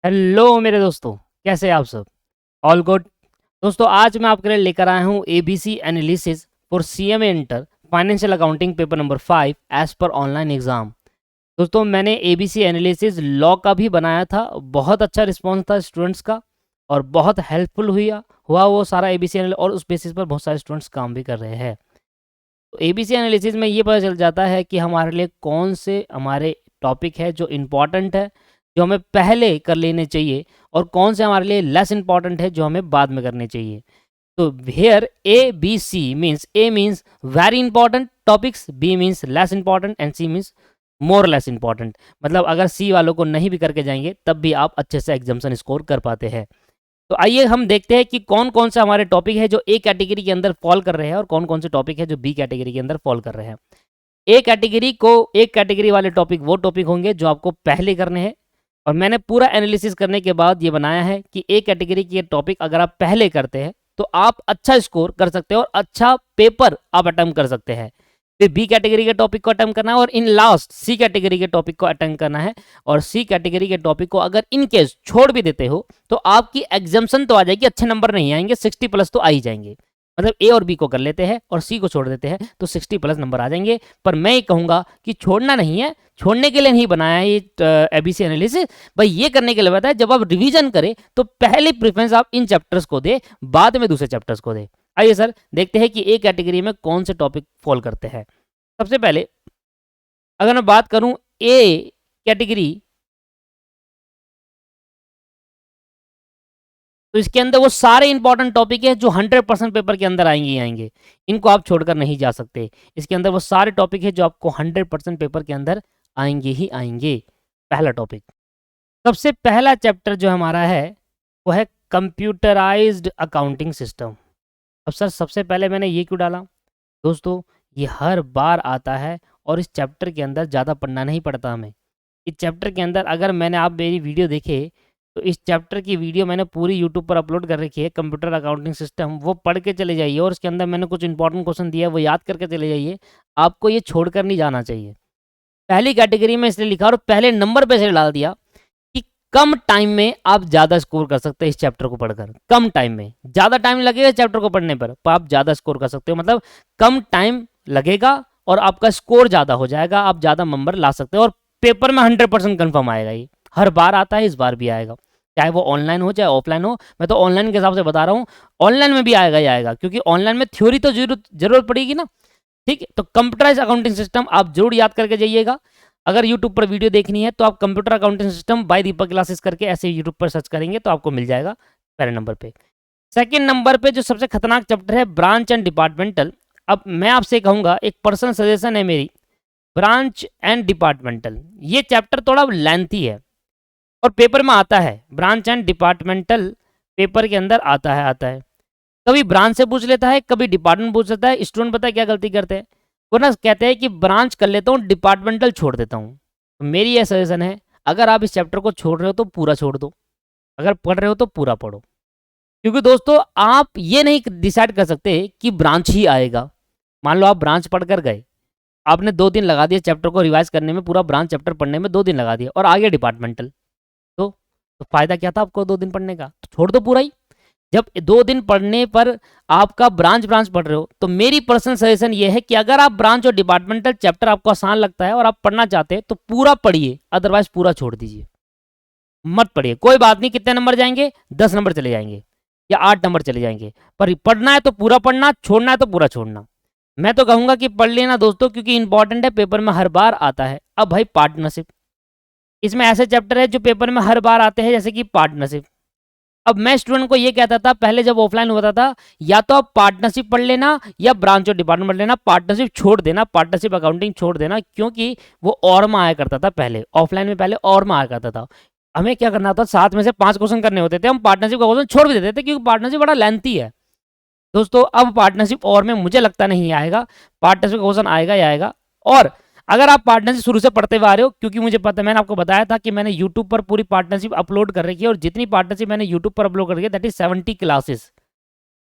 Hello मेरे दोस्तों, कैसे हैं आप सब? All good. दोस्तों, आज मैं आपके लिए लेकर आया हूँ ABC analysis for CMA inter financial accounting paper number 5 as per online exam. दोस्तों, मैंने एबीसी एनालिसिस लॉ का भी बनाया था। बहुत अच्छा रिस्पॉन्स था स्टूडेंट्स का और बहुत हेल्पफुल हुआ वो सारा एबीसी एनालिसिस, और उस बेसिस पर बहुत सारे स्टूडेंट्स काम भी कर रहे हैं। तो एबीसी एनालिसिस में ये पता चल जाता है कि हमारे लिए कौन से हमारे टॉपिक है जो इम्पॉर्टेंट है, जो हमें पहले कर लेने चाहिए, और कौन से हमारे लिए लेस इम्पॉर्टेंट है जो हमें बाद में करने चाहिए। तो here A B C means A means very important topics, B means less important and C means more less important. मतलब अगर सी वालों को नहीं भी करके जाएंगे तब भी आप अच्छे से एग्जाम्सन स्कोर कर पाते हैं। तो आइए हम देखते हैं कि कौन कौन से हमारे टॉपिक है जो ए कैटेगरी के अंदर फॉल कर रहे हैं और कौन कौन से टॉपिक है जो बी कैटेगरी के अंदर फॉल कर रहे हैं। एक कैटेगरी वाले टॉपिक वो टॉपिक होंगे जो आपको पहले करने हैं, और मैंने पूरा एनालिसिस करने के बाद ये बनाया है कि ए कैटेगरी के टॉपिक अगर आप पहले करते हैं तो आप अच्छा स्कोर कर सकते हैं और अच्छा पेपर आप अटेम्प्ट कर सकते हैं। फिर बी कैटेगरी के टॉपिक को अटेम्प्ट करना है और इन लास्ट सी कैटेगरी के टॉपिक को अटेम्प्ट करना है। और सी कैटेगरी के टॉपिक को अगर इन केस छोड़ भी देते हो तो आपकी एग्जाम्सन तो आ जाएगी, अच्छे नंबर नहीं आएंगे, 60+ तो आ ही जाएंगे। मतलब ए और बी को कर लेते हैं और सी को छोड़ देते हैं तो 60+ नंबर आ जाएंगे। पर मैं ये कहूँगा कि छोड़ना नहीं है, छोड़ने के लिए नहीं बनाया है ये एबीसी एनालिसिस भाई, ये करने के लिए बताया जब आप रिवीजन करें तो पहले प्रेफरेंस आप इन चैप्टर्स को दे, बाद में दूसरे चैप्टर्स को दे। आइए सर देखते हैं कि ए कैटेगरी में कौन से टॉपिक फॉल करते हैं। सबसे पहले अगर मैं बात करूं ए कैटेगरी, तो इसके अंदर वो सारे इंपॉर्टेंट टॉपिक है जो 100% पेपर के अंदर आएंगे ही आएंगे, इनको आप छोड़कर नहीं जा सकते। इसके अंदर वो सारे टॉपिक है जो आपको 100% पेपर के अंदर आएंगे ही आएंगे। पहला टॉपिक, सबसे पहला चैप्टर जो हमारा है वो है कंप्यूटराइज्ड अकाउंटिंग सिस्टम। अब सर सबसे पहले मैंने ये क्यों डाला? दोस्तों, ये हर बार आता है और इस चैप्टर के अंदर ज़्यादा पढ़ना नहीं पड़ता हमें। इस चैप्टर के अंदर अगर मैंने आप मेरी वीडियो देखे तो इस चैप्टर की वीडियो मैंने पूरी यूट्यूब पर अपलोड कर रखी है, कंप्यूटर अकाउंटिंग सिस्टम, वो पढ़ के चले जाइए और उसके अंदर मैंने कुछ इंपॉर्टेंट क्वेश्चन दिया है वो याद करके चले जाइए। आपको ये छोड़कर नहीं जाना चाहिए। पहली कैटेगरी में इसलिए लिखा और पहले नंबर पे से डाल दिया कि कम टाइम में आप ज़्यादा स्कोर कर सकते हैं इस चैप्टर को पढ़कर। कम टाइम में, ज़्यादा टाइम लगेगा चैप्टर को पढ़ने पर आप ज़्यादा स्कोर कर सकते हो। मतलब कम टाइम लगेगा और आपका स्कोर ज़्यादा हो जाएगा, आप ज़्यादा नंबर ला सकते हो और पेपर में 100% कन्फर्म आएगा। ये हर बार आता है, इस बार भी आएगा, चाहे वो ऑनलाइन हो चाहे ऑफलाइन हो। मैं तो ऑनलाइन के हिसाब से बता रहा हूँ, ऑनलाइन में भी आएगा ही आएगा, क्योंकि ऑनलाइन में थ्योरी तो जरूरत पड़ेगी ना। ठीक है, तो कंप्यूटराइज अकाउंटिंग सिस्टम आप जरूर याद करके जाइएगा। अगर यूट्यूब पर वीडियो देखनी है तो आप computer accounting system by Deepak classes करके ऐसे यूट्यूब पर सर्च करेंगे तो आपको मिल जाएगा पहले नंबर पे। सेकंड नंबर पे जो सबसे खतरनाक चैप्टर है ब्रांच एंड डिपार्टमेंटल। अब मैं आपसे कहूंगा, एक पर्सनल सजेशन है मेरी, ब्रांच एंड डिपार्टमेंटल ये चैप्टर थोड़ा लेंथी है और पेपर में आता है। ब्रांच एंड डिपार्टमेंटल पेपर के अंदर आता है। कभी ब्रांच से पूछ लेता है, कभी डिपार्टमेंट पूछ लेता है। स्टूडेंट पता है क्या गलती करते हैं, वो ना कहते हैं कि ब्रांच कर लेता हूँ, डिपार्टमेंटल छोड़ देता हूँ। तो मेरी यह सजेशन है, अगर आप इस चैप्टर को छोड़ रहे हो तो पूरा छोड़ दो, अगर पढ़ रहे हो तो पूरा पढ़ो। क्योंकि दोस्तों आप ये नहीं डिसाइड कर सकते कि ब्रांच ही आएगा। मान लो आप ब्रांच पढ़ कर गए, आपने 2 दिन लगा दिए चैप्टर को रिवाइज करने में, पूरा ब्रांच चैप्टर पढ़ने में 2 दिन लगा दिए और आगे डिपार्टमेंटल, तो फायदा क्या था आपको 2 दिन पढ़ने का? तो छोड़ दो पूरा ही। जब 2 दिन पढ़ने पर आपका ब्रांच ब्रांच पढ़ रहे हो, तो मेरी पर्सनल सजेशन ये है कि अगर आप ब्रांच और डिपार्टमेंटल चैप्टर आपको आसान लगता है और आप पढ़ना चाहते हैं तो पूरा पढ़िए, अदरवाइज पूरा छोड़ दीजिए, मत पढ़िए। कोई बात नहीं, कितने नंबर जाएंगे, 10 नंबर चले जाएंगे या 8 नंबर चले जाएंगे, पर पढ़ना है तो पूरा पढ़ना, छोड़ना है तो पूरा छोड़ना। मैं तो कहूंगा कि पढ़ लेना दोस्तों, क्योंकि इंपॉर्टेंट है, पेपर में हर बार आता है। अब भाई पार्टनरशिप, इसमें ऐसे चैप्टर है जो पेपर में हर बार आते हैं, जैसे कि पार्टनरशिप। अब मैं स्टूडेंट को ये कहता था पहले जब ऑफलाइन होता था, या तो आप पार्टनरशिप पढ़ लेना या ब्रांच और डिपार्टमेंट पढ़ लेना, पार्टनरशिप छोड़ देना, पार्टनरशिप अकाउंटिंग छोड़ देना, क्योंकि वो और में आया करता था पहले, ऑफलाइन में पहले और में आया करता था। हमें क्या करना था, 7 में से 5 क्वेश्चन करने होते थे, हम पार्टनरशिप का क्वेश्चन छोड़ भी देते थे क्योंकि पार्टनरशिप बड़ा लेंथी है। दोस्तों अब पार्टनरशिप और में मुझे लगता नहीं आएगा, पार्टनरशिप का क्वेश्चन आएगा ही आएगा। और अगर आप पार्टनरशिप शुरू से पढ़ते हुए आ रहे हो, क्योंकि मुझे पता है, मैंने आपको बताया था कि मैंने यूट्यूब पर पूरी पार्टनरशिप अपलोड कर रखी है, और जितनी पार्टनरशिप मैंने यूट्यूब पर अपलोड कर रखी है दैट इज 70 क्लासेस।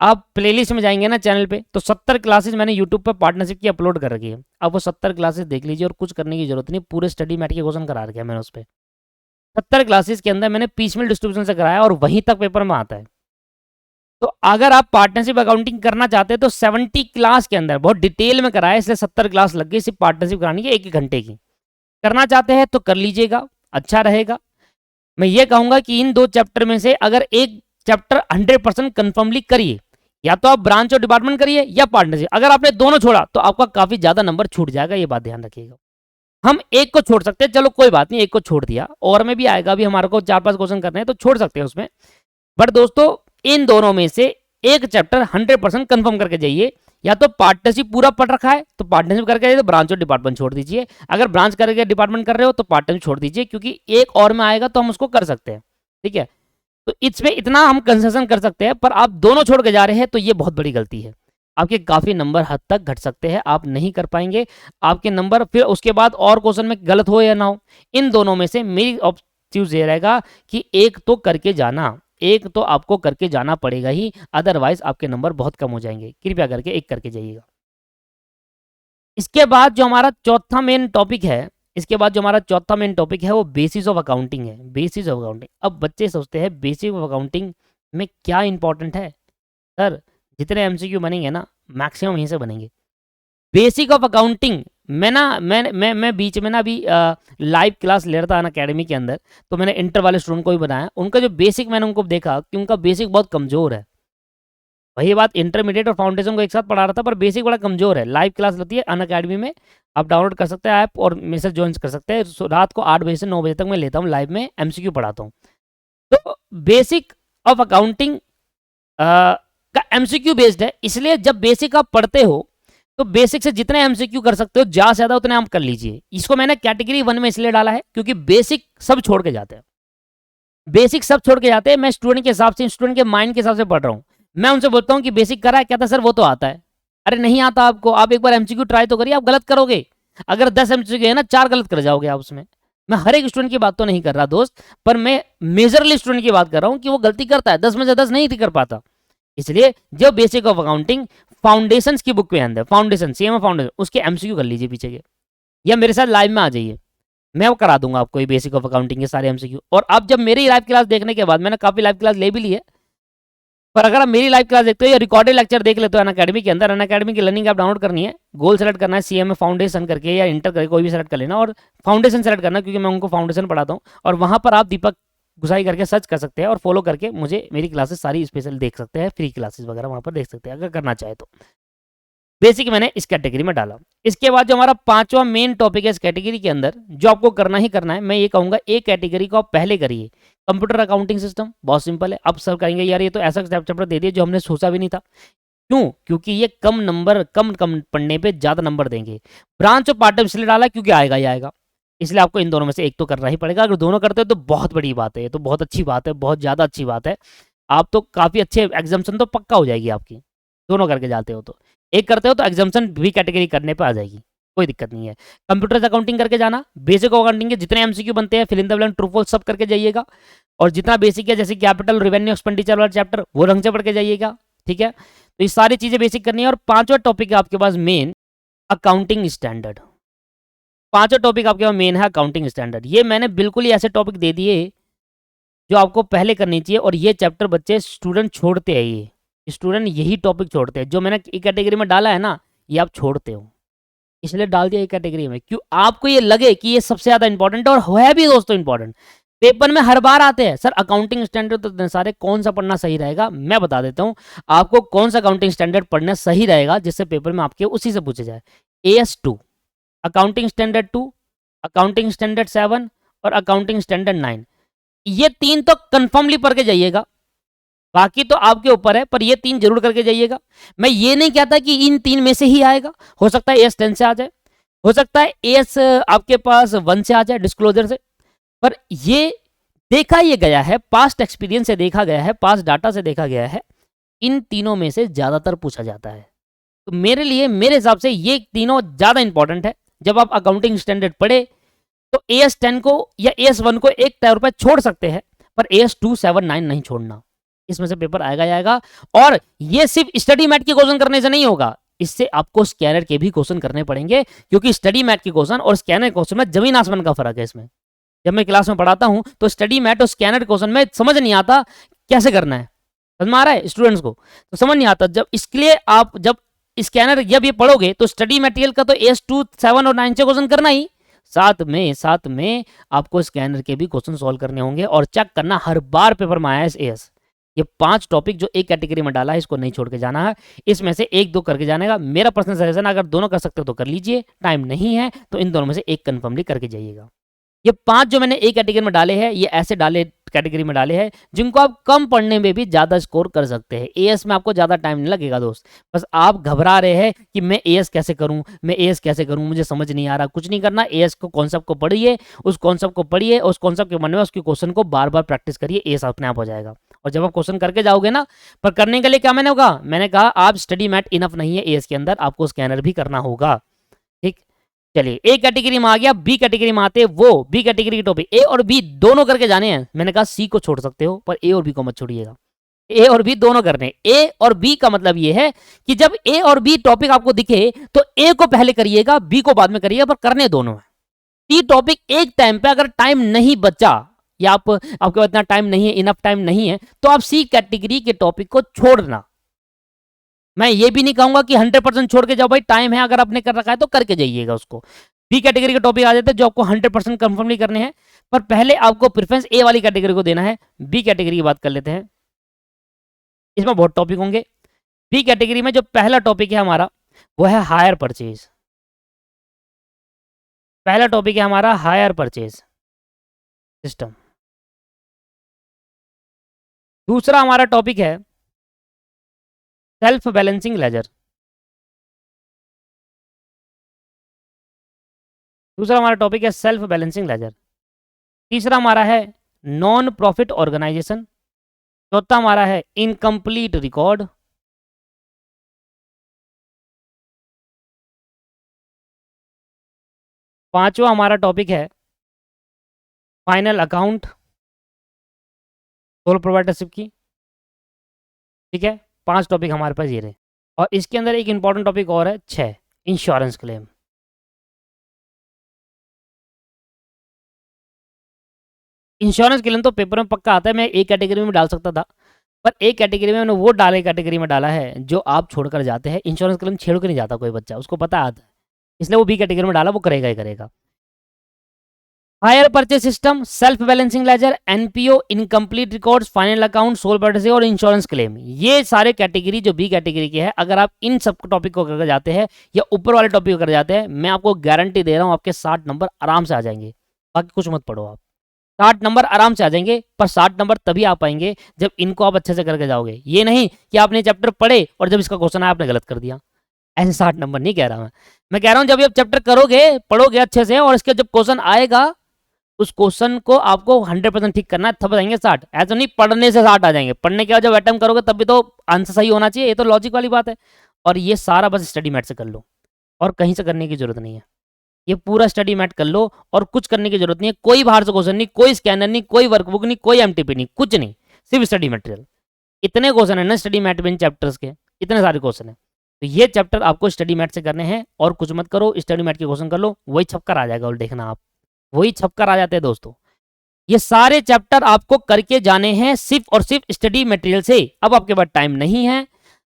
आप प्लेलिस्ट में जाएंगे ना चैनल पे, तो 70 क्लासेस मैंने यूट्यूब पर पार्टनरशिप की अपलोड कर रखी है। अब वो 70 क्लासेस देख लीजिए और कुछ करने की जरूरत नहीं, पूरे स्टडी मैट के क्वेश्चन करा रखे हैं मैंने उस पर। 70 क्लासेस के अंदर मैंने पीसमेल डिस्ट्रीब्यूशन से कराया और वहीं तक पेपर में आता है। तो अगर आप पार्टनरशिप अकाउंटिंग करना चाहते हैं तो 70 क्लास के अंदर बहुत डिटेल में कराया, इसलिए 70 क्लास लग गई सिर्फ पार्टनरशिप करानी है 1 घंटे की। करना चाहते हैं तो कर लीजिएगा, अच्छा रहेगा। मैं ये कहूंगा कि इन 2 चैप्टर में से अगर एक चैप्टर 100% कंफर्मली करिए, या तो आप ब्रांच और डिपार्टमेंट करिए या पार्टनरशिप। अगर आपने दोनों छोड़ा तो आपका काफी ज्यादा नंबर छूट जाएगा, ये बात ध्यान रखिएगा। हम एक को छोड़ सकते हैं, चलो कोई बात नहीं, एक को छोड़ दिया, और में भी आएगा, अभी हमारे को 4-5 क्वेश्चन करने हैं तो छोड़ सकते हैं उसमें। बट दोस्तों इन दोनों में से एक चैप्टर 100% कंफर्म करके जाइए। या तो पार्टनरशिप पूरा पढ़ रखा है तो पार्टनरशिप करके जाइए, तो ब्रांच और डिपार्टमेंट छोड़ दीजिए। अगर ब्रांच करके डिपार्टमेंट कर रहे हो तो पार्टनरशिप छोड़ दीजिए, क्योंकि एक और में आएगा तो हम उसको कर सकते हैं, ठीक है। तो इसमें इतना हम कंसेशन कर सकते हैं, पर आप दोनों छोड़ के जा रहे हैं तो ये बहुत बड़ी गलती है। आपके काफी नंबर हद तक घट सकते हैं, आप नहीं कर पाएंगे आपके नंबर, फिर उसके बाद और क्वेश्चन में गलत हो या ना हो। इन दोनों में से मेरी चूज ये रहेगा कि एक तो करके जाना, एक तो आपको करके जाना पड़ेगा ही, अदरवाइज आपके नंबर बहुत कम हो जाएंगे। कृपया करके एक करके जाइएगा। इसके बाद जो हमारा चौथा मेन टॉपिक है, वो बेसिस ऑफ अकाउंटिंग है। बेसिस ऑफ अकाउंटिंग, अब बच्चे सोचते हैं बेसिस ऑफ अकाउंटिंग में क्या इंपॉर्टेंट है सर, जितने एमसीक्यू बनेंगे ना मैक्सिमम यहीं से बनेंगे। बेसिक ऑफ अकाउंटिंग मैं ना मैं बीच में ना अभी लाइव क्लास ले रहा था अनअकैडमी के अंदर, तो मैंने इंटर वाले स्टूडेंट को भी बनाया। उनका जो बेसिक मैंने उनको देखा कि उनका बेसिक बहुत कमज़ोर है। वही बात इंटरमीडिएट और फाउंडेशन को एक साथ पढ़ा रहा था, पर बेसिक बड़ा कमज़ोर है। लाइव क्लास लगती है अनअकैडमी में, आप डाउनलोड कर सकते हैं ऐप और मेरे साथ ज्वाइन कर सकते हैं। रात को 8 बजे से 9 बजे तक मैं लेता हूँ लाइव में, एमसीक्यू पढ़ाता हूँ। तो बेसिक ऑफ अकाउंटिंग का एमसीक्यू बेस्ड है, इसलिए जब बेसिक आप पढ़ते हो तो बेसिक से जितने एमसीक्यू कर सकते हो ज्यादा से ज्यादा उतने आप कर लीजिए। इसको मैंने कैटेगरी 1 में इसलिए डाला है क्योंकि बेसिक सब छोड़ के जाते हैं, बेसिक सब छोड़ के जाते हैं। मैं स्टूडेंट के हिसाब से, स्टूडेंट के माइंड के हिसाब से पढ़ रहा हूँ। मैं उनसे बोलता हूँ कि बेसिक करा है, कहता सर वो तो आता है। अरे नहीं आता आपको, आप एक बार एमसीक्यू ट्राई तो करिए, आप गलत करोगे। अगर 10 एमसीक्यू है ना, 4 गलत कर जाओगे आप उसमें। मैं हर एक स्टूडेंट की बात तो नहीं कर रहा दोस्त, पर मैं मेजरली स्टूडेंट की बात कर रहा हूँ कि वो गलती करता है, 10 में से 10 नहीं कर पाता। इसलिए जो बेसिक ऑफ अकाउंटिंग फाउंडेशन की बुक में अंदर, फाउंडेशन सीएमए फाउंडेशन, उसके एमसीक्यू कर लीजिए पीछे के, या मेरे साथ लाइव में आ जाइए, मैं वो करा दूंगा आपको ये बेसिक ऑफ अकाउंटिंग के सारे एमसीक्यू। और आप जब मेरी लाइव क्लास देखने के बाद, मैंने काफी लाइव क्लास ले भी ली है, पर अगर आप मेरी लाइव क्लास देखते हो या रिकॉर्डेड लेक्चर देख लेते हो अनअकैडमी के अंदर, अनअकैडमी की लर्निंग आप डाउनलोड करनी है, गोल सेलेक्ट करना है सीएमए फाउंडेशन करके या इंटर करके कोई भी सेलेक्ट कर लेना, और फाउंडेशन सेलेक्ट करना, क्योंकि मैं उनको फाउंडेशन पढ़ाता हूँ। और वहां पर आप दीपक घुसाई करके सर्च कर सकते हैं और फॉलो करके मुझे मेरी क्लासेस सारी स्पेशल देख सकते हैं, फ्री क्लासेस वगैरह वहां पर देख सकते हैं अगर करना चाहे तो। बेसिक मैंने इस कैटेगरी में डाला। इसके बाद जो हमारा 5वां मेन टॉपिक है इस कैटेगरी के अंदर, जो आपको करना ही करना है, मैं ये कहूंगा एक कैटेगरी को आप पहले करिए, कंप्यूटर अकाउंटिंग सिस्टम। बहुत सिंपल है, अब सब करेंगे यार ये तो ऐसा चैप्टर दे दिया जो हमने सोचा भी नहीं था। क्यों? क्योंकि ये कम नंबर, कम पढ़ने पे ज्यादा नंबर देंगे। ब्रांच और पार्ट टाइम इसलिए डाला क्योंकि आएगा ही आएगा, इसलिए आपको इन दोनों में से एक तो करना ही पड़ेगा। अगर दोनों करते हो तो बहुत बड़ी बात है, ये तो बहुत अच्छी बात है, बहुत ज्यादा अच्छी बात है। आप तो काफी अच्छे, एग्जाम्शन तो पक्का हो जाएगी आपकी, दोनों करके जाते हो तो। एक करते हो तो एग्जाम्शन भी कैटेगरी करने पे आ जाएगी, कोई दिक्कत नहीं है। कंप्यूटर अकाउंटिंग करके जाना, बेसिक अकाउंटिंग के जितने एमसीक्यू बनते हैं, fill in the blank, true false सब करके जाइएगा। और जितना बेसिक है जैसे कैपिटल, रेवेन्यू, एक्सपेंडिचर वाला चैप्टर, वो ढंग से पढ़ के जाइएगा, ठीक है। तो ये सारी चीजें बेसिक करनी है। और 5वां टॉपिक है आपके पास मेन, अकाउंटिंग स्टैंडर्ड। 5वां टॉपिक आपके पास मेन है अकाउंटिंग स्टैंडर्ड। ये मैंने बिल्कुल ही ऐसे टॉपिक दे दिए जो आपको पहले करनी चाहिए, और ये चैप्टर बच्चे स्टूडेंट छोड़ते हैं, ये स्टूडेंट यही टॉपिक छोड़ते हैं। जो मैंने एक कैटेगरी में डाला है ना, ये आप छोड़ते हो, इसलिए डाल दिया एक कैटेगरी में। क्यों? आपको ये लगे कि ये सबसे ज्यादा इंपॉर्टेंट है, और है भी दोस्तों इंपॉर्टेंट। पेपर में हर बार आते हैं सर अकाउंटिंग स्टैंडर्ड, तो सारे कौन सा पढ़ना सही रहेगा, मैं बता देता हूँ आपको कौन सा अकाउंटिंग स्टैंडर्ड पढ़ना सही रहेगा, जिससे पेपर में आपके उसी से पूछे जाए। AS2, accounting standard 2, accounting standard 7 और अकाउंटिंग स्टैंडर्ड 9। ये 3 तो कंफर्मली पढ़ के जाइएगा, बाकी तो आपके ऊपर है, पर ये 3 जरूर करके जाइएगा। मैं ये नहीं कहता कि इन 3 में से ही आएगा, हो सकता है AS10 से आ जाए, हो सकता है AS आपके पास 1 से आ जाए डिस्क्लोजर से, पर ये देखा ये गया है, पास्ट एक्सपीरियंस से देखा गया है, पास्ट डाटा से देखा गया है, इन तीनों में से ज्यादातर पूछा जाता है। तो मेरे लिए, मेरे हिसाब से ये तीनों ज्यादा इंपॉर्टेंट है। जब आप अकाउंटिंग स्टैंडर्ड पढ़े तो AS10 को या AS1 को एक तौर पर छोड़ सकते हैं, पर AS2, 7, 9 नहीं छोड़ना। इसमें से पेपर आएगा ही आएगा। और ये सिर्फ स्टडी मैट के क्वेश्चन करने से नहीं होगा, इससे आपको स्कैनर के भी क्वेश्चन करने पड़ेंगे, क्योंकि स्टडी मैट के क्वेश्चन और स्कैनर क्वेश्चन में जमीन आसमान का फर्क है इसमें। जब मैं क्लास में पढ़ाता हूँ तो स्टडी मैट और स्कैनर क्वेश्चन में समझ नहीं आता कैसे करना है, समझ में आ रहा है स्टूडेंट्स को, तो समझ नहीं आता। जब इसके लिए आप जब स्कैनर जब ये पढ़ोगे तो स्टडी मटेरियल का तो AS2 7 और 9 से क्वेश्चन करना ही, साथ में आपको स्कैनर के भी क्वेश्चन सॉल्व करने होंगे और चेक करना हर बार पेपर में आया है AS। ये 5 टॉपिक जो एक कैटेगरी में डाला है इसको नहीं छोड़ के जाना है, इसमें से 1-2 करके जाने का मेरा पर्सनल सजेशन। अगर दोनों कर सकते हो तो कर लीजिए, टाइम नहीं है तो इन दोनों में से एक कन्फर्मली करके जाइएगा। ये 5 जो मैंने एक कैटेगरी में डाले हैं, ये ऐसे डाले कैटेगरी में डाले हैं जिनको आप कम पढ़ने में भी ज़्यादा स्कोर कर सकते हैं। AS में आपको ज़्यादा टाइम नहीं लगेगा दोस्त, बस आप घबरा रहे हैं कि मैं AS कैसे करूं, मैं AS कैसे करूं, मुझे समझ नहीं आ रहा। कुछ नहीं करना, AS को कॉन्सेप्ट को पढ़िए, उस कॉन्सेप्ट को पढ़िए, उस कॉन्सेप्ट के मन में उसके क्वेश्चन को बार बार प्रैक्टिस करिए, AS अपने आप हो जाएगा। और जब आप क्वेश्चन करके जाओगे ना, पर करने के लिए क्या मैंने कहा आप स्टडी मैट इनफ नहीं है AS के अंदर, आपको स्कैनर भी करना होगा। ठीक, चलिए ए कैटेगरी में आ गया। बी कैटेगरी में आते वो बी कैटेगरी के टॉपिक A और B दोनों करके जाने हैं। मैंने कहा C को छोड़ सकते हो पर A और B को मत छोड़िएगा, A और B दोनों करने। A और B का मतलब ये है कि जब A और B टॉपिक आपको दिखे तो A को पहले करिएगा, B को बाद में करिएगा, पर करने दोनों है। टी टॉपिक एक टाइम पे अगर टाइम नहीं बचा या आपके पास इतना टाइम नहीं है, इनफ टाइम नहीं है, तो आप C कैटेगरी के टॉपिक को छोड़ना। मैं ये भी नहीं कहूंगा कि 100% छोड़ के जाओ, भाई टाइम है अगर आपने कर रखा है तो करके जाइएगा उसको। बी कैटेगरी के टॉपिक आ जाते हैं जो आपको 100% कंफर्म नहीं करने हैं, पर पहले आपको प्रेफरेंस ए वाली कैटेगरी को देना है। बी कैटेगरी की बात कर लेते हैं, इसमें बहुत टॉपिक होंगे। बी कैटेगरी में जो पहला टॉपिक है हमारा वो है हायर परचेज। पहला टॉपिक है हमारा हायर परचेज सिस्टम। दूसरा हमारा टॉपिक है सेल्फ बैलेंसिंग लेजर। दूसरा हमारा टॉपिक है सेल्फ बैलेंसिंग लेजर। तीसरा हमारा है नॉन प्रॉफिट ऑर्गेनाइजेशन। चौथा हमारा है इनकम्प्लीट रिकॉर्ड। पांचवा हमारा टॉपिक है फाइनल अकाउंट सोल प्रोप्राइटरशिप की। ठीक है, 5 टॉपिक हमारे पास ये रहे। और इसके अंदर एक इंपॉर्टेंट टॉपिक और है 6, इंश्योरेंस क्लेम। इंश्योरेंस क्लेम तो पेपर में पक्का आता है, मैं एक कैटेगरी में डाल सकता था, पर एक कैटेगरी में मैंने वो डाले कैटेगरी में डाला है जो आप छोड़कर जाते हैं। इंश्योरेंस क्लेम छेड़ के नहीं जाता कोई बच्चा, उसको पता आता है, इसलिए वो बी कैटेगरी में डाला, वो करेगा ही करेगा। Hire purchase system, self balancing ledger, NPO, incomplete records, final account, sole proprietorship और इंश्योरेंस क्लेम, ये सारे कैटेगरी जो बी कैटेगरी के हैं, अगर आप इन सब टॉपिक को करके जाते हैं या ऊपर वाले टॉपिक को कर जाते हैं, मैं आपको गारंटी दे रहा हूं आपके 60 नंबर आराम से आ जाएंगे। बाकी कुछ मत पढ़ो आप, 60 नंबर आराम से आ जाएंगे। पर 60 नंबर तभी आ पाएंगे जब इनको आप अच्छे से करके जाओगे। ये नहीं कि आपने चैप्टर पढ़े और जब इसका क्वेश्चन आया आपने गलत कर दिया, ऐसे 60 नंबर नहीं कह रहा मैं कह रहा हूं जब ये चैप्टर करोगे, पढ़ोगे अच्छे से, और इसके जब क्वेश्चन आएगा उस क्वेश्चन को आपको 100% ठीक करना है, तब आएंगे 60। ऐसा नहीं पढ़ने से 60 आ जाएंगे, पढ़ने के बाद जब अटेम्प्ट करोगे तब भी तो आंसर सही होना चाहिए, ये तो लॉजिक वाली बात है। और ये सारा बस स्टडी मैट से कर लो और कहीं से करने की जरूरत नहीं है। ये पूरा स्टडी मैट कर लो और कुछ करने की जरूरत नहीं है, कोई बाहर से क्वेश्चन नहीं, कोई स्कैनर नहीं, कोई वर्कबुक नहीं, कोई एमटीपी नहीं, कुछ नहीं, सिर्फ स्टडी मटेरियल। इतने क्वेश्चन है ना स्टडी मैट में इन चैप्टर्स के, इतने सारे क्वेश्चन है, तो ये चैप्टर आपको स्टडी मैट से करने हैं और कुछ मत करो, स्टडी मैट के क्वेश्चन कर लो, वही छपकर आ जाएगा। और देखना आप वही छपकर आ जाते हैं दोस्तों। ये सारे चैप्टर आपको करके जाने हैं सिर्फ और सिर्फ स्टडी मटेरियल से। अब आपके पास टाइम नहीं है,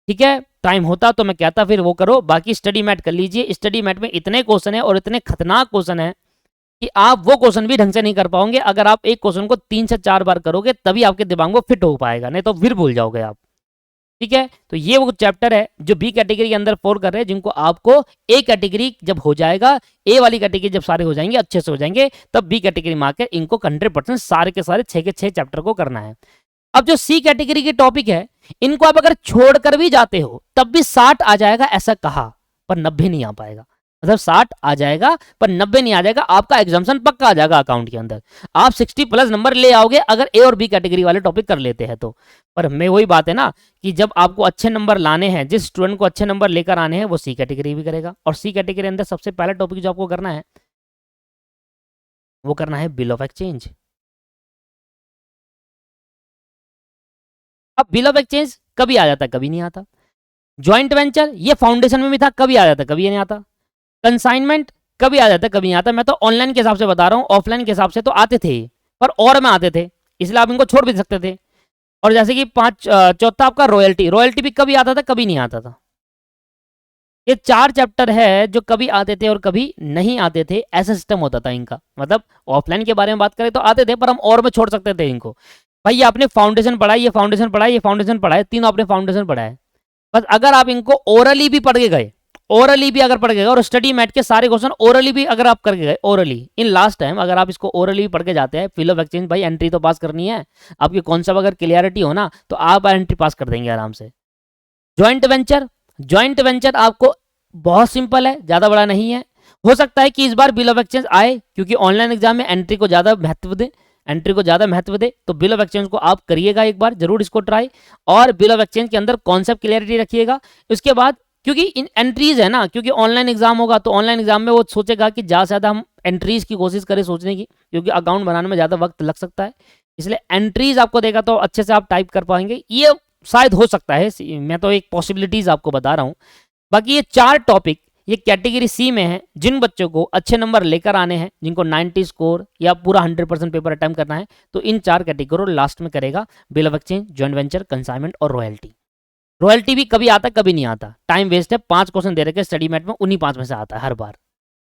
ठीक है, टाइम होता तो मैं कहता फिर वो करो, बाकी स्टडी मैट कर लीजिए। स्टडी मैट में इतने क्वेश्चन है और इतने खतरनाक क्वेश्चन है कि आप वो क्वेश्चन भी ढंग से नहीं कर पाओगे। अगर आप एक क्वेश्चन को 3 से 4 बार करोगे तभी आपके दिमाग में फिट हो पाएगा, नहीं तो फिर भूल जाओगे आप। ठीक है, तो ये वो चैप्टर है जो बी कैटेगरी के अंदर फोर कर रहे हैं, जिनको आपको ए कैटेगरी जब हो जाएगा, ए वाली कैटेगरी जब सारे हो जाएंगे, अच्छे से हो जाएंगे, तब बी कैटेगरी में आकर इनको 100% सारे के सारे 6 के 6 चैप्टर को करना है। अब जो सी कैटेगरी के टॉपिक है, इनको आप अगर छोड़कर भी जाते हो तब भी 60 आ जाएगा ऐसा कहा, पर 90 नहीं आ पाएगा। मतलब 60 आ जाएगा पर 90 नहीं आ जाएगा, आपका एग्जाम्शन पक्का आ जाएगा अकाउंट के अंदर। आप 60+ नंबर ले आओगे अगर ए और बी कैटेगरी वाले टॉपिक कर लेते हैं तो। पर मैं वही बात है ना कि जब आपको अच्छे नंबर लाने हैं, जिस स्टूडेंट को अच्छे नंबर लेकर आने हैं वो सी कैटेगरी भी करेगा। और सी कैटेगरी अंदर सबसे पहला टॉपिक जो आपको करना है वो करना है बिल ऑफ एक्सचेंज। अब बिल ऑफ एक्सचेंज कभी आ जाता कभी नहीं आता। ज्वाइंट वेंचर ये फाउंडेशन में भी था, कभी आ जाता कभी नहीं आता। कंसाइनमेंट कभी आ जाता है कभी नहीं आता। मैं तो ऑनलाइन के हिसाब से बता रहा हूँ, ऑफलाइन के हिसाब से तो आते थे पर और में आते थे, इसलिए आप इनको छोड़ भी सकते थे। और जैसे कि चौथा आपका रॉयल्टी, रॉयल्टी भी कभी आता था कभी नहीं आता था। ये 4 चैप्टर है जो कभी आते थे और कभी नहीं आते थे, ऐसा सिस्टम होता था इनका। मतलब ऑफलाइन के बारे में बात करें तो आते थे पर हम और में छोड़ सकते थे इनको। भाई ये आपने फाउंडेशन पढ़ा है, ये फाउंडेशन पढ़ा है, ये फाउंडेशन पढ़ा है, तीनों आपने फाउंडेशन पढ़ा है। बस अगर आप इनको ओरली भी पढ़ के गए, ओरली भी अगर पढ़ के गए और स्टडी मैट के सारे क्वेश्चन ओरली भी अगर आप करके गए, ओरली इन लास्ट टाइम अगर आप इसको ओरली भी पढ़ के जाते हैं, फिल ऑफ एक्सचेंज भाई एंट्री तो पास करनी है आपकी, कॉन्सेप्ट अगर क्लियरिटी हो ना तो आप एंट्री पास कर देंगे आराम से। ज्वाइंट वेंचर, ज्वाइंट वेंचर आपको बहुत सिंपल है, ज़्यादा बड़ा नहीं है। हो सकता है कि इस बार बिल ऑफ एक्सचेंज आए क्योंकि ऑनलाइन एग्जाम में एंट्री को ज़्यादा महत्व दे, एंट्री को ज़्यादा महत्व दे, तो बिल ऑफ एक्सचेंज को आप करिएगा एक बार जरूर इसको ट्राई, और बिल ऑफ एक्सचेंज के अंदर कॉन्सेप्ट क्लियरिटी रखिएगा। उसके बाद क्योंकि इन एंट्रीज है ना, क्योंकि ऑनलाइन एग्जाम होगा तो ऑनलाइन एग्जाम में वो सोचेगा कि ज़्यादा से ज़्यादा हम एंट्रीज की कोशिश करें सोचने की, क्योंकि अकाउंट बनाने में ज़्यादा वक्त लग सकता है, इसलिए एंट्रीज आपको देगा तो अच्छे से आप टाइप कर पाएंगे। ये शायद हो सकता है, मैं तो एक पॉसिबिलिटीज आपको बता रहा हूँ। बाकी ये 4 टॉपिक ये कैटेगरी सी में है, जिन बच्चों को अच्छे नंबर लेकर आने हैं, जिनको 90 स्कोर या पूरा 100% पेपर अटेम्प्ट करना है, तो इन 4 कैटेगरी लास्ट में करेगा, bill of exchange, joint venture, consignment और रॉयल्टी। रॉयल्टी भी कभी आता कभी नहीं आता, टाइम वेस्ट है, 5 क्वेश्चन दे रखे स्टडी मैट में, उन्हीं 5 में से आता है हर बार,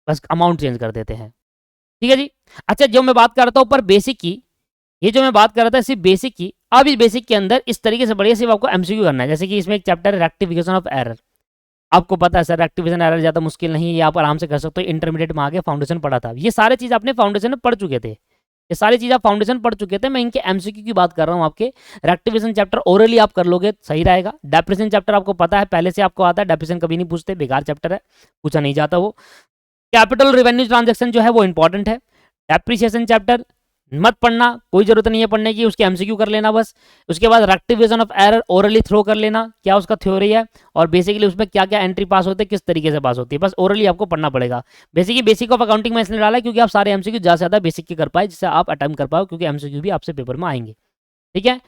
बस अमाउंट चेंज कर देते हैं। ठीक है जी। अच्छा जो मैं बात कर रहा था ऊपर बेसिक की, ये जो मैं बात कर रहा था सिर्फ बेसिक की, अब इस बेसिक के अंदर इस तरीके से बढ़िया सिर्फ आपको एमसीक्यू करना है। जैसे कि इसमें एक चैप्टर है रेक्टिफिकेशन ऑफ एरर, आपको पता है सर रेक्टिफिकेशन एरर ज़्यादा मुश्किल नहीं है, ये आप आराम से कर सकते हो, इंटरमीडिएट में आगे फाउंडेशन पढ़ा था, ये सारे चीज़ आपने फाउंडेशन में पढ़ चुके थे, ये सारी चीज़ आप फाउंडेशन पढ़ चुके थे। मैं इनके एमसीक्यू की बात कर रहा हूँ आपके। रेक्टिफिकेशन चैप्टर ओरली आप कर लोगे सही रहेगा। डेप्रिसिएशन चैप्टर आपको पता है पहले से आपको आता है, डेप्रिसिएशन कभी नहीं पूछते, बेकार चैप्टर है, पूछा नहीं जाता वो। कैपिटल रेवेन्यू ट्रांजेक्शन जो है वो इंपॉर्टेंट है। डेप्रिसिएशन चैप्टर मत पढ़ना, कोई जरूरत नहीं है पढ़ने की, उसके एमसीक्यू कर लेना बस। उसके बाद rectification of error orally throw कर लेना, क्या उसका थ्योरी है और बेसिकली उसमें क्या क्या एंट्री पास होते हैं, किस तरीके से पास होती है, बस ओरली आपको पढ़ना पड़ेगा। बेसिकली बेसिक ऑफ अकाउंटिंग में इसलिए डाला है क्योंकि आप सारे एमसीक्यू ज़्यादा से ज़्यादा बेसिक के कर पाए, जिससे आप अटेम्प्ट कर पाओ, क्योंकि एमसीक्यू भी आपसे पेपर में आएंगे। ठीक है,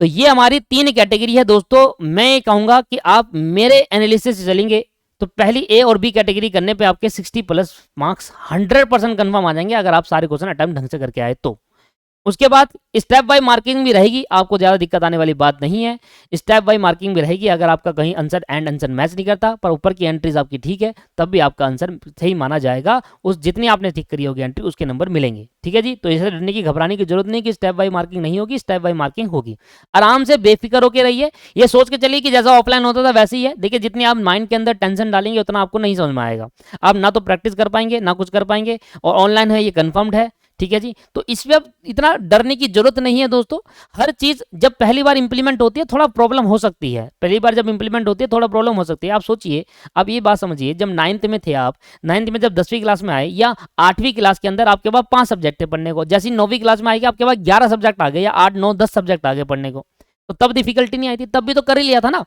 तो ये हमारी 3 कैटेगरी है दोस्तों। मैं ये कहूँगा कि आप मेरे एनालिसिस से चलेंगे तो पहली ए और बी कैटेगरी करने पे आपके 60+ मार्क्स 100% कन्फर्म आ जाएंगे, अगर आप सारे क्वेश्चन अटेम्प्ट ढंग से करके आए तो। उसके बाद स्टेप बाय मार्किंग भी रहेगी, आपको ज़्यादा दिक्कत आने वाली बात नहीं है। स्टेप बाय मार्किंग भी रहेगी, अगर आपका कहीं आंसर एंड आंसर मैच नहीं करता पर ऊपर की एंट्रीज आपकी ठीक है, तब भी आपका आंसर सही माना जाएगा, उस जितनी आपने ठीक करी होगी एंट्री उसके नंबर मिलेंगे। ठीक है जी, तो इसे डरने की घबराने की जरूरत नहीं कि स्टेप बाय मार्किंग नहीं होगी, स्टेप बाय मार्किंग होगी। आराम से बेफिक्र होकर रहिए, ये सोच के चलिए कि जैसा ऑफलाइन होता था वैसे ही है। देखिए जितनी आप माइंड के अंदर टेंशन डालेंगे उतना आपको नहीं समझ में आएगा, आप ना तो प्रैक्टिस कर पाएंगे ना कुछ कर पाएंगे, और ऑनलाइन है ये कन्फर्म्ड है। ठीक है जी, तो इसमें अब इतना डरने की जरूरत नहीं है दोस्तों। हर चीज जब पहली बार इंप्लीमेंट होती है थोड़ा प्रॉब्लम हो सकती है, पहली बार जब इंप्लीमेंट होती है थोड़ा प्रॉब्लम हो सकती है। आप सोचिए, आप ये बात समझिए, जब 9th में थे आप, 9th में जब 10वीं क्लास में आए या 8वीं क्लास के अंदर आपके पास 5 सब्जेक्ट थे पढ़ने को, जैसे 9वीं क्लास में आएगी आपके पास 11 सब्जेक्ट आ गए या 8, 9, 10 सब्जेक्ट आ गए पढ़ने को, तो तब डिफिकल्टी नहीं आई थी, तब भी तो कर ही लिया था ना।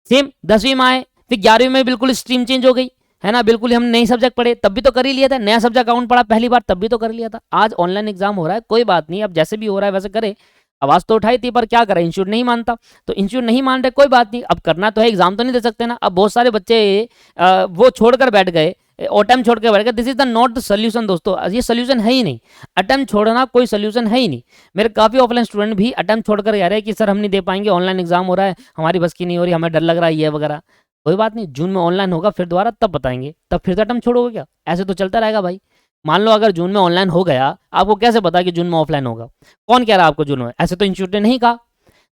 सेम 10वीं में आए, फिर 11वीं में बिल्कुल स्ट्रीम चेंज हो गई है ना, बिल्कुल हम नई सब्जेक्ट पढ़े, तब भी तो कर ही लिया था। नया सब्जेक्ट अकाउंट पढ़ा पहली बार, तब भी तो कर लिया था। आज ऑनलाइन एग्जाम हो रहा है, कोई बात नहीं, अब जैसे भी हो रहा है वैसे करे। आवाज तो उठाई थी पर क्या करें, इंस्टीट्यूट नहीं मानता, तो इंस्टीट्यूट नहीं मान रहे, कोई बात नहीं, अब करना तो है, एग्जाम तो नहीं दे सकते ना। अब बहुत सारे बच्चे वो छोड़कर बैठ गए, अटेम्प्ट छोड़ के बैठ गए, this is the not the solution दोस्तों, ये सोल्यूशन है ही नहीं, अटेम्प्ट छोड़ना कोई सोल्यूशन है ही नहीं। मेरे काफ़ी ऑफलाइन स्टूडेंट भी अटेम्प्ट छोड़कर कह रहे हैं कि सर हम नहीं दे पाएंगे, ऑनलाइन एग्जाम हो रहा है, हमारी बस की नहीं हो रही, हमें डर लग रहा है ये वगैरह। कोई बात नहीं, जून में ऑनलाइन होगा फिर दोबारा तब बताएंगे, तब फिर से अटेम्प्ट छोड़ोगे क्या, ऐसे तो चलता रहेगा भाई। मान लो अगर जून में ऑनलाइन हो गया, आपको कैसे पता कि जून में ऑफलाइन होगा, कौन कह रहा है आपको जून में, ऐसे तो इंस्टीट्यूट ने नहीं कहा।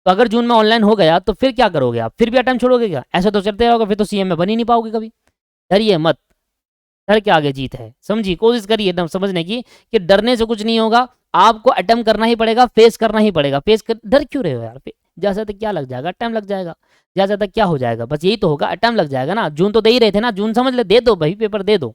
तो अगर जून में ऑनलाइन हो गया तो फिर क्या करोगे आप, फिर भी अटेम्प्ट छोड़ोगे क्या, ऐसे तो चलते रहोगे, फिर तो सीएम में बन ही नहीं पाओगे कभी। डरिए मत, डर के आगे जीत है, समझिए, कोशिश करिए एकदम समझने की कि डरने से कुछ नहीं होगा, आपको अटेम्प्ट करना ही पड़ेगा, फेस करना ही पड़ेगा। डर क्यों रहे हो यार, जैसे तक क्या लग जाएगा, टाइम लग जाएगा, ज़्यादा तक क्या हो जाएगा, बस यही तो होगा, टाइम लग जाएगा ना। जून तो दे ही रहे थे ना, जून समझ ले, दे दो भाई पेपर, दे दो,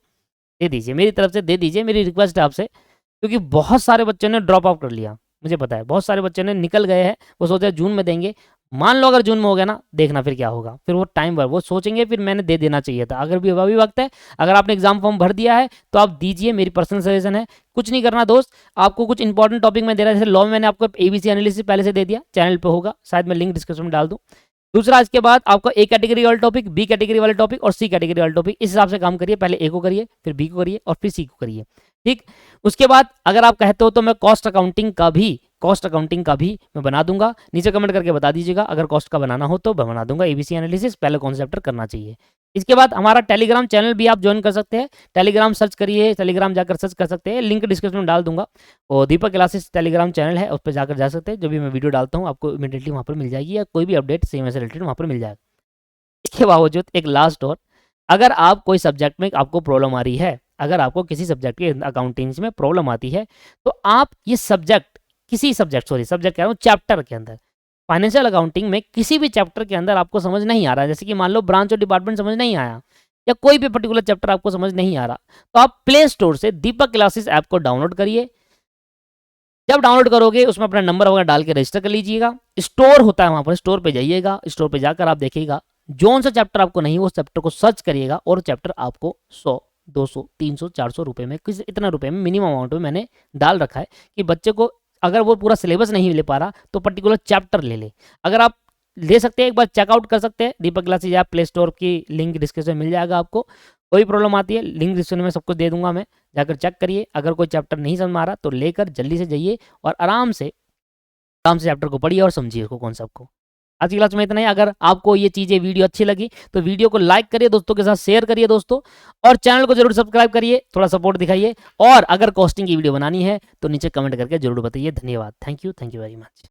दे दीजिए, मेरी तरफ से दे दीजिए, मेरी रिक्वेस्ट है आपसे, क्योंकि बहुत सारे बच्चों ने ड्रॉप आउट कर लिया, मुझे पता है बहुत सारे बच्चों ने निकल गए हैं, वो सोचे जून में देंगे। मान लो अगर जून में हो गया ना, देखना फिर क्या होगा, फिर वो टाइम पर वो सोचेंगे फिर मैंने दे देना चाहिए था। अगर भी अभी वक्त है, अगर आपने एग्जाम फॉर्म भर दिया है तो आप दीजिए, मेरी पर्सनल सजेशन है। कुछ नहीं करना दोस्त, आपको कुछ इंपॉर्टेंट टॉपिक में दे रहा है, जैसे लॉ में मैंने आपको एबीसी एनालिसिस पहले से दे दिया, चैनल पे होगा, शायद मैं लिंक डिस्क्रिप्शन में डाल दूँ। दूसरा, इसके बाद आपका ए कैटेगरी वाला टॉपिक, बी कैटेगरी वाला टॉपिक और सी कैटेगरी वाला टॉपिक, इस हिसाब से काम करिए। पहले ए को करिए, फिर बी को करिए और फिर सी को करिए, ठीक। उसके बाद अगर आप कहते हो तो मैं कॉस्ट अकाउंटिंग का भी मैं बना दूंगा। नीचे कमेंट करके बता दीजिएगा, अगर कॉस्ट का बनाना हो तो मैं बना दूंगा। एबीसी एनालिसिस पहले कौन सा चैप्टर करना चाहिए। इसके बाद हमारा टेलीग्राम चैनल भी आप ज्वाइन कर सकते हैं। टेलीग्राम सर्च करिए, टेलीग्राम जाकर सर्च कर सकते हैं, लिंक डिस्क्रिप्शन में डाल दूंगा। और दीपक क्लासेस टेलीग्राम चैनल है, उस पर जाकर जा सकते हैं। जो भी मैं वीडियो डालता हूँ आपको इमीडिएटली वहाँ पर मिल जाएगी, या कोई भी अपडेट सेम से रिलेटेड वहाँ पर मिल जाएगा। इसके बावजूद एक लास्ट और, अगर आप कोई सब्जेक्ट में आपको प्रॉब्लम आ रही है, अगर आपको किसी सब्जेक्ट की अकाउंटिंग में प्रॉब्लम आती है, तो आप ये सब्जेक्ट सब्जेक्ट कह रहा हूँ, चैप्टर के अंदर, फाइनेंशियल अकाउंटिंग में किसी भी चैप्टर के अंदर आपको समझ नहीं आ रहा है, जैसे कि मान लो ब्रांच और डिपार्टमेंट समझ नहीं आया, या कोई भी पर्टिकुलर चैप्टर आपको समझ नहीं आ रहा, तो आप प्ले स्टोर से दीपक क्लासेस ऐप को डाउनलोड करिए। जब डाउनलोड करोगे उसमें अपना नंबर वगैरह डाल के रजिस्टर कर लीजिएगा। स्टोर होता है वहां पर, स्टोर पे जाइएगा, स्टोर पे जाकर आप देखिएगा जोन सा चैप्टर आपको नहीं, उस चैप्टर को सर्च करिएगा और चैप्टर आपको 100, 200, 300, 400 रुपए में, किस इतना रुपए में, मिनिमम अमाउंट में मैंने डाल रखा है कि बच्चे को अगर वो पूरा सिलेबस नहीं ले पा रहा तो पर्टिकुलर चैप्टर ले ले। अगर आप ले सकते हैं, एक बार चेकआउट कर सकते हैं दीपक क्लासेज ऐप, प्ले स्टोर की लिंक डिस्क्रिप्शन में मिल जाएगा आपको। कोई प्रॉब्लम आती है, लिंक डिस्क्रिप्शन में सब कुछ दे दूंगा मैं, जाकर चेक करिए। अगर कोई चैप्टर नहीं समझ में आ रहा तो लेकर जल्दी से जाइए और आराम से चैप्टर को पढ़िए और समझिए उसको, कॉन्सेप्ट को। आज की क्लास में इतना ही। अगर आपको ये चीज़ें वीडियो अच्छी लगी तो वीडियो को लाइक करिए, दोस्तों के साथ शेयर करिए दोस्तों, और चैनल को जरूर सब्सक्राइब करिए, थोड़ा सपोर्ट दिखाइए। और अगर कॉस्टिंग की वीडियो बनानी है तो नीचे कमेंट करके जरूर बताइए। धन्यवाद, थैंक यू वेरी मच।